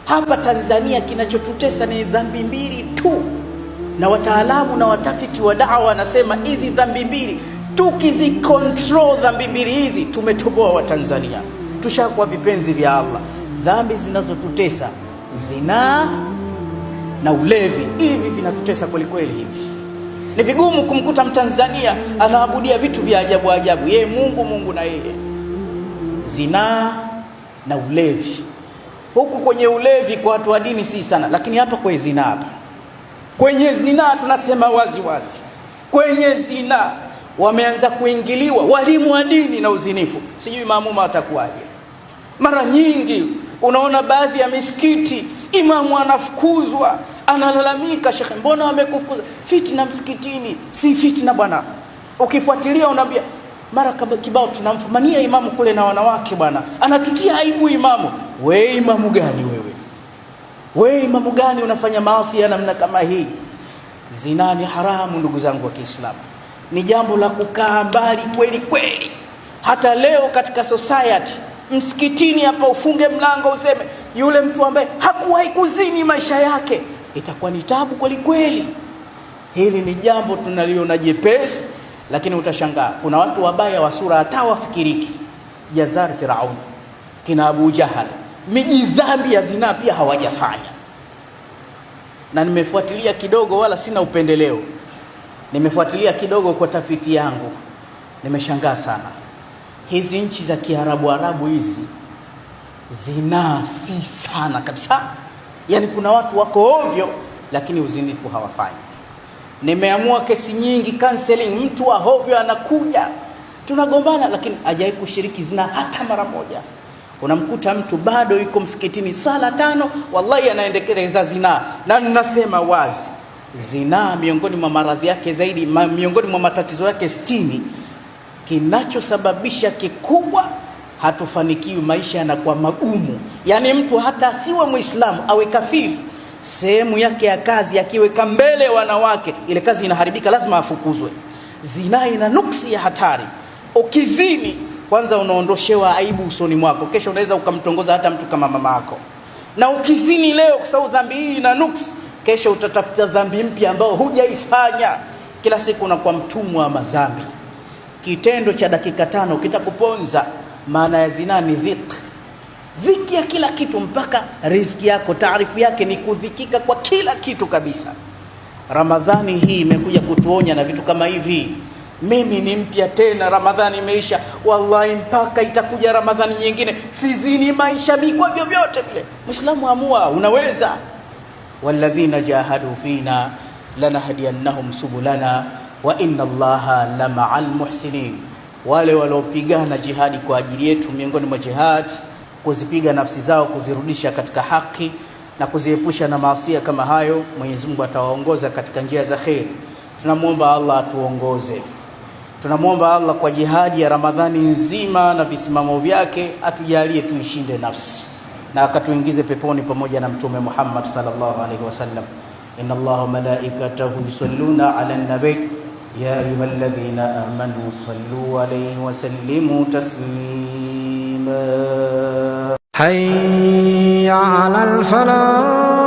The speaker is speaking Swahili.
Hapa Tanzania kinachotutesa ni dhambi mbili tu, na wataalamu na watafiti wa dawa wanasema hizi dhambi mbili tukizicontrol, dhambi mbili hizi tumetoboa wa Tanzania, tushakuwa vipenzi vya Allah. Dhambi zinazotutesa zinaa na ulevi, hivi vinatutesa kweli kweli. Hivi ni vigumu kumkuta Mtanzania anaabudia vitu vya ajabu ajabu, yeye Mungu na yeye. Zinaa na ulevi, huku kwenye ulevi kwa watu wa dini si sana, lakini hapa kwenye zinaa, hapa kwenye zinaa tunasema wazi wazi, kwenye zinaa wameanza kuingiliwa walimu wa dini na uzinifu. Sijui maamuma watakuwaje. Mara nyingi unaona baadhi ya misikiti imamu anafukuzwa, analalamika, shekhe mbona wamekufukuza? Fitna msikitini. Si fitna bwana, ukifuatilia unaambia mara kibao tunamfumania imamu kule na wanawake bwana, anatutia aibu imamu. Wewe imamu gani wewe? Wewe imamu gani unafanya maasi ya namna kama hii? Zina ni haramu ndugu zangu wa Kiislamu, ni jambo la kukaa mbali kweli kweli. Hata leo katika society, msikitini hapa ufunge mlango useme yule mtu ambaye hakuwahi kuzini maisha yake, itakuwa ni tabu kweli kweli. Hili ni jambo tunaliona jepesi, lakini utashangaa kuna watu wabaya wa sura hata wafikiriki. Jazar Firaun, kina Abu Jahal, miji dhambi ya zina pia hawajafanya. Na nimefuatilia kidogo, wala sina upendeleo, nimefuatilia kidogo kwa tafiti yangu, nimeshangaa sana. Hizi nchi za Kiarabu hizi zina si sana kabisa. Yani kuna watu wako ovyo, lakini uzinifu hawafanyi. Nimeamua kesi nyingi counseling, mtu wa ovyo anakuja tunagombana, lakini hajai kushiriki zina hata mara moja. Unamkuta mtu bado yuko msikitini sala 5, wallahi anaendeleza zina. Na ninasema wazi, zina miongoni mwa maradhi yake zaidi, miongoni mwa matatizo yake 60, kinachosababisha kikubwa hatufanikiwi, maisha yanakuwa magumu. Yani mtu hata asiwe Muislamu, awe kafiri, sehemu yake ya kazi akiweka mbele wanawake, ile kazi inaharibika, lazima afukuzwe. Zina ina nuksi ya hatari. Ukizini kwanza unaondoshewa aibu usoni mwako, kesho unaweza ukamtongoza hata mtu kama mama yako. Na ukizini leo kwa sababu dhambi hii ina nuksi, kesho utatafuta dhambi mpya ambayo hujaifanya. Kila siku unakuwa mtumwa wa madhambi. Kitendo cha dakika 5 kitakuponza. Maana ya zina ni dhiki ya kila kitu, mpaka riziki yako. Taarifu yake ni kudhikika kwa kila kitu kabisa. Ramadhani hii imekuja kutuonya na vitu kama hivi. Mimi ni mpya tena, Ramadhani imeisha, wallahi mpaka itakuja Ramadhani nyingine sizini maisha kwa vyovyote vile. Muislamu amua, unaweza. Walladhina jahadu fina lanahdiyannahum subulana wa inna Allaha lama'al muhsinin. Wale waliopigana jihadi kwa ajili yetu, miongoni mwa jihad kuzipiga nafsi zao, kuzirudisha katika haki na kuziepusha na maasi kama hayo, Mwenyezi Mungu atawaongoza katika njia za khair. Tunamuomba Allah atuongoze. Tunamuomba Allah kwa jihadi ya Ramadhani nzima na visimamo vyake atujalie tuishinde nafsi na akatuingize peponi pamoja na Mtume Muhammad sallallahu alaihi wasallam. Inna Allaha malaikatahu yusalluna ala nabi ya ayyuhalladhina amanu sallu alayhi wa sallimu taslima. Hayya 'alal falah.